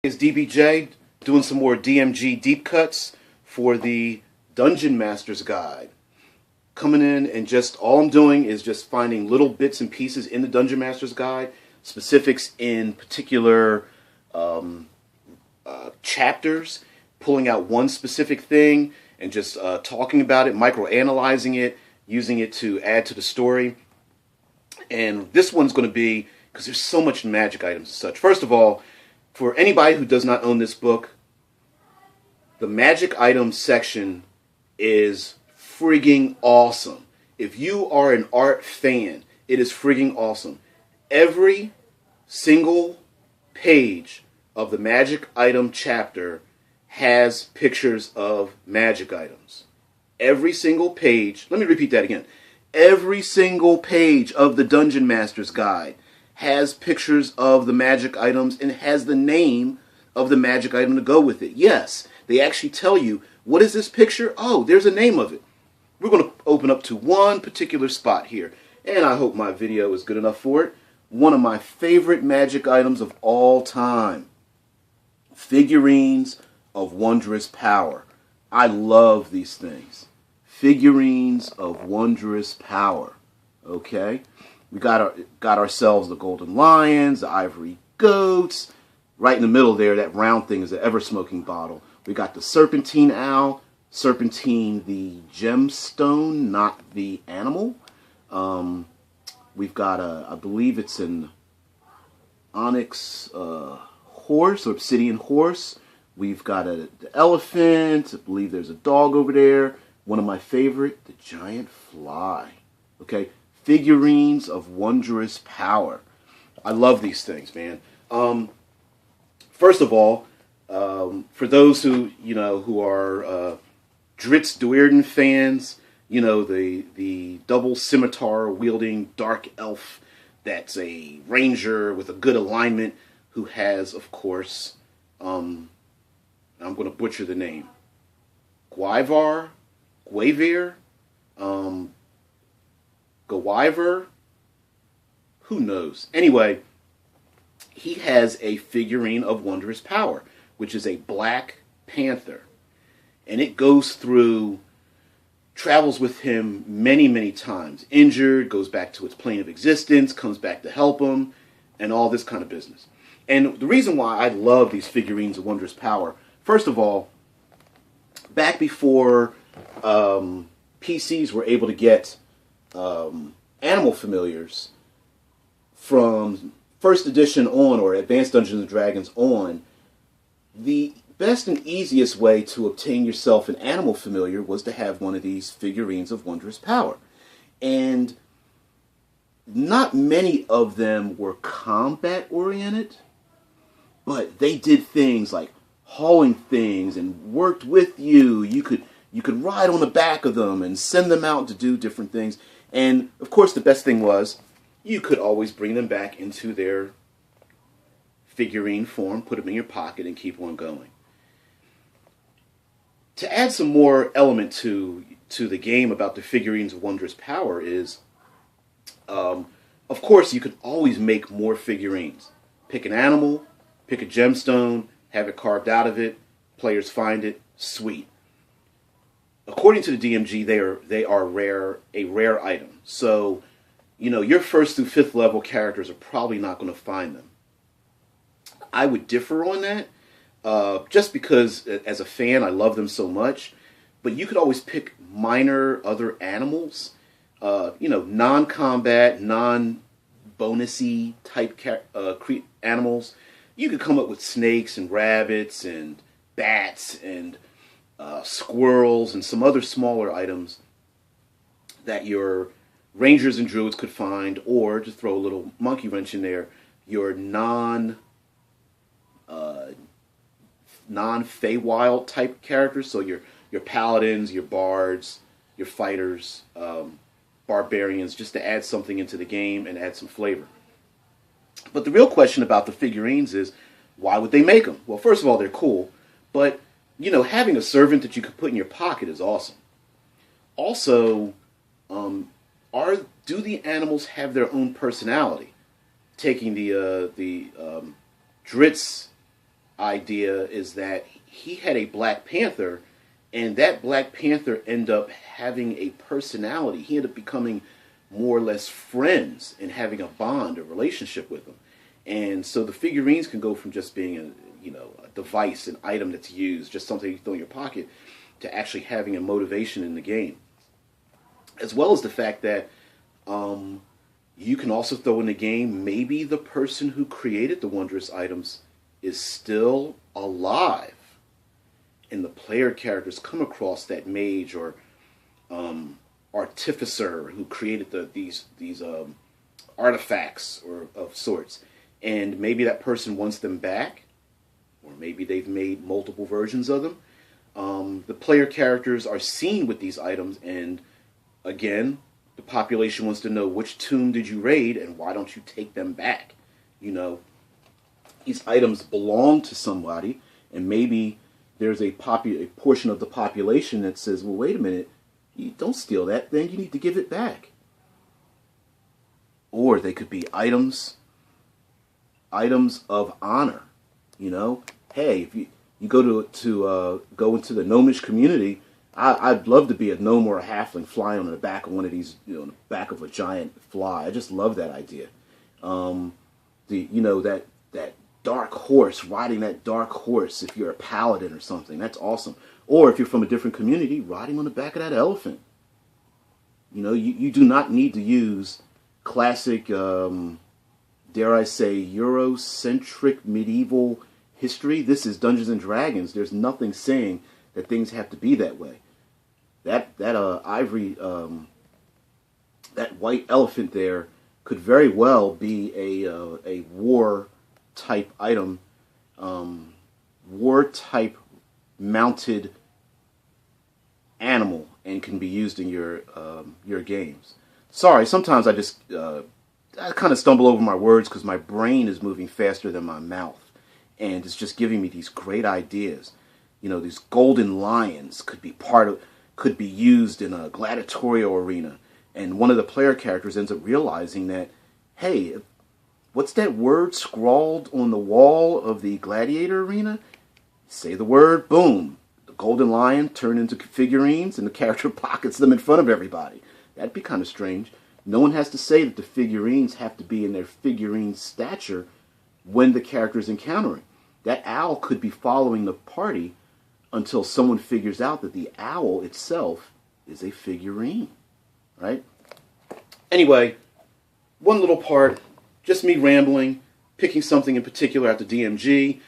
It's DBJ doing some more DMG deep cuts for the Dungeon Master's Guide. Coming in and just all I'm doing is just finding little bits and pieces in the Dungeon Master's Guide, specifics in particular chapters, pulling out one specific thing and just talking about it, micro-analyzing it, using it to add to the story. And this one's going to be, because there's so much magic items and such. First of all, for anybody who does not own this book, the magic items section is frigging awesome. If you are an art fan, it is frigging awesome. Every single page of the magic item chapter has pictures of magic items. Every single page, let me repeat that again. Every single page of the Dungeon Master's Guide has pictures of the magic items and has the name of the magic item to go with it. Yes, they actually tell you, what is this picture? Oh, there's a name of it. We're going to open up to one particular spot here, and I hope my video is good enough for it. One of my favorite magic items of all time. Figurines of wondrous power. I love these things. Figurines of wondrous power. Okay? We got ourselves the golden lions, the ivory goats. Right in the middle there, that round thing is the ever-smoking bottle. We got the serpentine owl. Serpentine, the gemstone, not the animal. We've got I believe it's an onyx horse or obsidian horse. We've got the elephant. I believe there's a dog over there. One of my favorite, the giant fly. Okay, figurines of wondrous power. I love these things, man. First of all, for those who who are Dritz Duerden fans, the double scimitar wielding dark elf that's a ranger with a good alignment who has, of course, I'm going to butcher the name, Gwyvar, Gwyver, who knows? Anyway, he has a figurine of wondrous power, which is a black panther. And it goes through, travels with him many, many times. Injured, goes back to its plane of existence, comes back to help him, and all this kind of business. And the reason why I love these figurines of wondrous power, first of all, back before PCs were able to get animal familiars from First Edition on, or Advanced Dungeons & Dragons on, the best and easiest way to obtain yourself an animal familiar was to have one of these figurines of wondrous power. And not many of them were combat oriented, but they did things like hauling things and worked with you. You could ride on the back of them and send them out to do different things. And of course the best thing was you could always bring them back into their figurine form, put them in your pocket, and keep on going. To add some more element to the game about the figurines of wondrous power is, of course, you could always make more figurines. Pick an animal, pick a gemstone, have it carved out of it, players find it, sweet. According to the DMG, they are a rare item. So, your 1st through 5th level characters are probably not going to find them. I would differ on that, just because as a fan I love them so much. But you could always pick minor other animals, non-combat, non-bonusy type animals. You could come up with snakes and rabbits and bats and squirrels and some other smaller items that your rangers and druids could find, or to throw a little monkey wrench in there, your non-Feywild type characters, so your paladins, your bards, your fighters, barbarians, just to add something into the game and add some flavor. But the real question about the figurines is, why would they make them? Well, first of all, they're cool, but having a servant that you could put in your pocket is awesome. Also, do the animals have their own personality? Taking the Dritz idea is that he had a Black Panther, and that Black Panther ended up having a personality. He ended up becoming more or less friends and having a bond, a relationship with them. And so the figurines can go from just being a device, an item that's used, just something you throw in your pocket, to actually having a motivation in the game. As well as the fact that you can also throw in the game, maybe the person who created the wondrous items is still alive, and the player characters come across that mage or artificer who created these artifacts or of sorts, and maybe that person wants them back, or maybe they've made multiple versions of them. The player characters are seen with these items, and again, the population wants to know, which tomb did you raid, and why don't you take them back? These items belong to somebody, and maybe there's a portion of the population that says, well, wait a minute, you don't steal that thing, you need to give it back. Or they could be items of honor. Hey, if you go go into the gnomish community, I'd love to be a gnome or a halfling flying on the back of one of these, on the back of a giant fly. I just love that idea. That dark horse, riding that dark horse, if you're a paladin or something, that's awesome. Or if you're from a different community, riding on the back of that elephant. You do not need to use classic, dare I say, Eurocentric medieval history. This is Dungeons and Dragons. There's nothing saying that things have to be that way. That ivory, that white elephant there could very well be a war type item, war type mounted animal, and can be used in your games. Sorry, sometimes I kind of stumble over my words because my brain is moving faster than my mouth, and it's just giving me these great ideas. These golden lions could be used in a gladiatorial arena, and one of the player characters ends up realizing that, hey, what's that word scrawled on the wall of the gladiator arena? Say the word, boom. The golden lion turned into figurines, and the character pockets them in front of everybody. That'd be kind of strange. No one has to say that the figurines have to be in their figurine stature when the character is encountering. That owl could be following the party until someone figures out that the owl itself is a figurine, right? Anyway, one little part, just me rambling, picking something in particular out the DMG.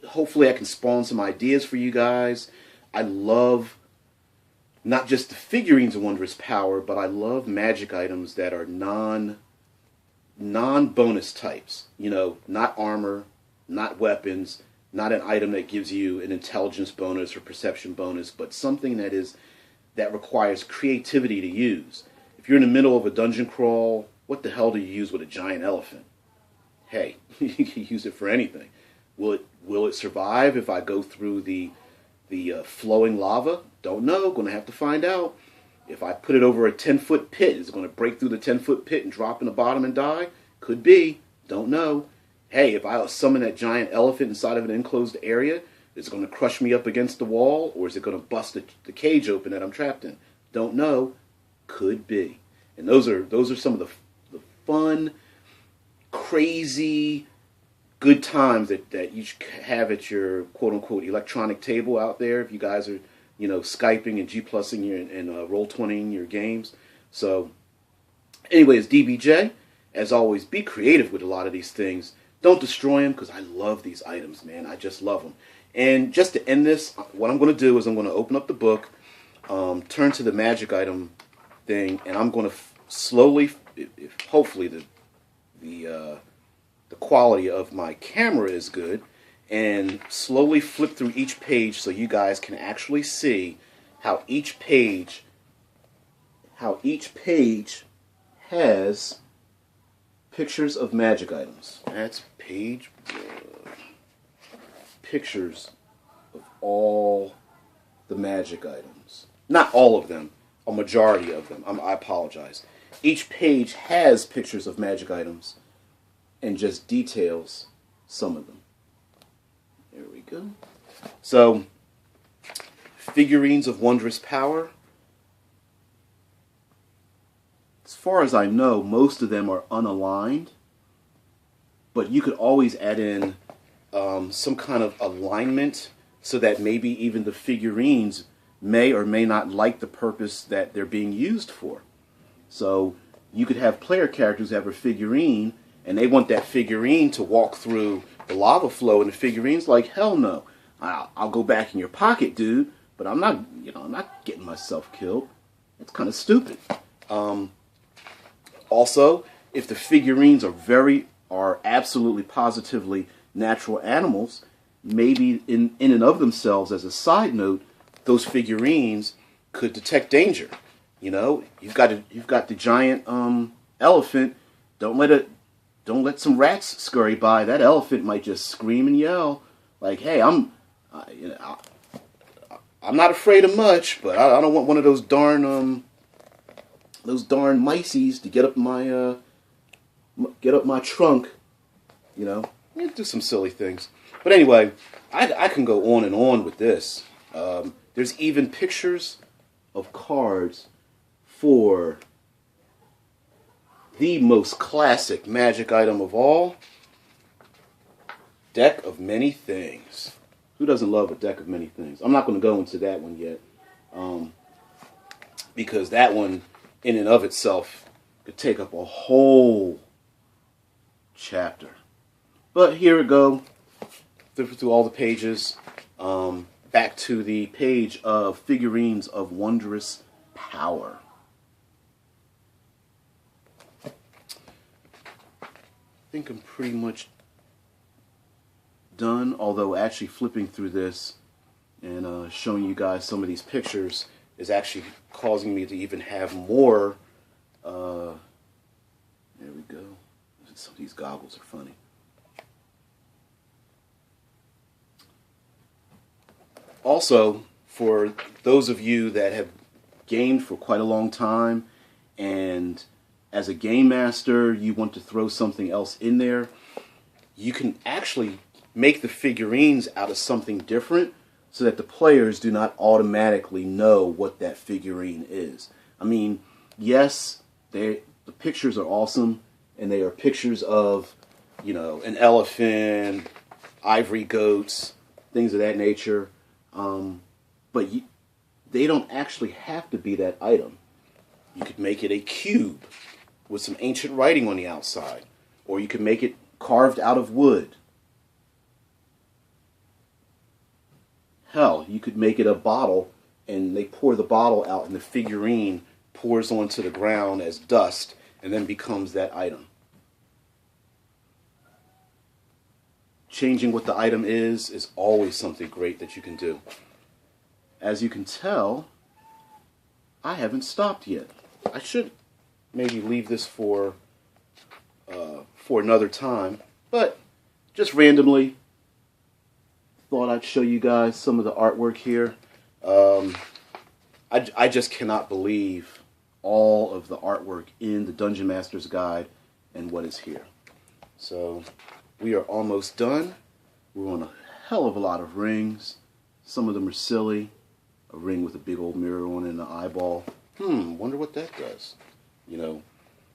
Hopefully I can spawn some ideas for you guys. I love not just the figurines of Wondrous Power, but I love magic items that are non-bonus types. Not armor, not weapons, not an item that gives you an intelligence bonus or perception bonus, but something that requires creativity to use. If you're in the middle of a dungeon crawl, what the hell do you use with a giant elephant? Hey, you can use it for anything. Will it survive if I go through the flowing lava? Don't know. Going to have to find out. If I put it over a 10-foot pit, is it going to break through the 10-foot pit and drop in the bottom and die? Could be. Don't know. Hey, if I summon that giant elephant inside of an enclosed area, is it going to crush me up against the wall, or is it going to bust the cage open that I'm trapped in? Don't know. Could be. And those are some of the fun, crazy, good times that you have at your quote-unquote electronic table out there if you guys are, Skyping and G+ing and Roll20ing your games. So, anyways, DBJ, as always, be creative with a lot of these things. Don't destroy them, because I love these items, man. I just love them. And just to end this, what I'm going to do is I'm going to open up the book, turn to the magic item thing, and I'm going to slowly, if hopefully the quality of my camera is good, and slowly flip through each page so you guys can actually see how each page has pictures of magic items. That's page pictures of all the magic items. Not all of them, a majority of them. I apologize. Each page has pictures of magic items and just details some of them. go. So, figurines of wondrous power. As far as I know, most of them are unaligned, but you could always add in some kind of alignment so that maybe even the figurines may or may not like the purpose that they're being used for. So you could have player characters have a figurine and they want that figurine to walk through the lava flow, and the figurine's like, hell no, I'll go back in your pocket, dude, but I'm not, I'm not getting myself killed. It's kind of stupid. Also, if the figurines are absolutely positively natural animals, maybe in and of themselves, as a side note, those figurines could detect danger. You've got the giant elephant. Don't let some rats scurry by. That elephant might just scream and yell like, "Hey, I'm not afraid of much, but I don't want one of those darn mices to get up my trunk." Do some silly things. But anyway, I can go on and on with this. There's even pictures of cards for the most classic magic item of all, Deck of Many Things. Who doesn't love a Deck of Many Things? I'm not going to go into that one yet, because that one, in and of itself, could take up a whole chapter. But here we go, through all the pages, back to the page of figurines of wondrous power. I think I'm pretty much done, although actually flipping through this and showing you guys some of these pictures is actually causing me to even have more. There we go. Some of these goggles are funny. Also, for those of you that have gamed for quite a long time, and as a game master you want to throw something else in there, you can actually make the figurines out of something different so that the players do not automatically know what that figurine is. I mean, yes, the pictures are awesome, and they are pictures of, an elephant, ivory goats, things of that nature. But they don't actually have to be that item. You could make it a cube with some ancient writing on the outside, or you could make it carved out of wood. Hell, you could make it a bottle, and they pour the bottle out, and the figurine pours onto the ground as dust, and then becomes that item. Changing what the item is always something great that you can do. As you can tell, I haven't stopped yet. I should maybe leave this for another time, but just randomly thought I'd show you guys some of the artwork here. I just cannot believe all of the artwork in the Dungeon Master's Guide and what is here. So we are almost done. We're on a hell of a lot of rings. Some of them are silly. A ring with a big old mirror on it and an eyeball. Wonder what that does.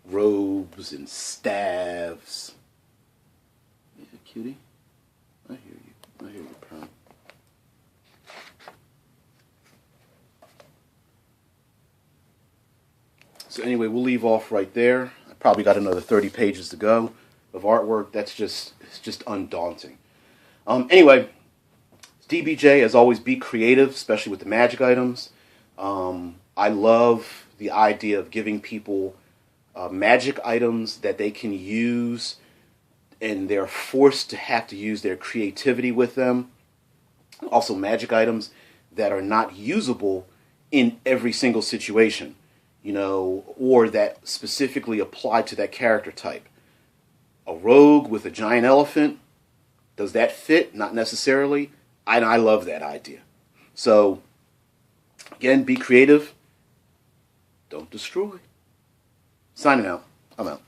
Robes and staves. Yeah, cutie. I hear you. I hear you, purring. So anyway, we'll leave off right there. I probably got another 30 pages to go of artwork. It's just undaunting. Anyway, DBJ, as always, be creative, especially with the magic items. I love the idea of giving people magic items that they can use, and they're forced to have to use their creativity with them. Also, magic items that are not usable in every single situation, or that specifically apply to that character type. A rogue with a giant elephant, does that fit? Not necessarily. I love that idea. So, again, be creative. Don't destroy. Signing out. I'm out.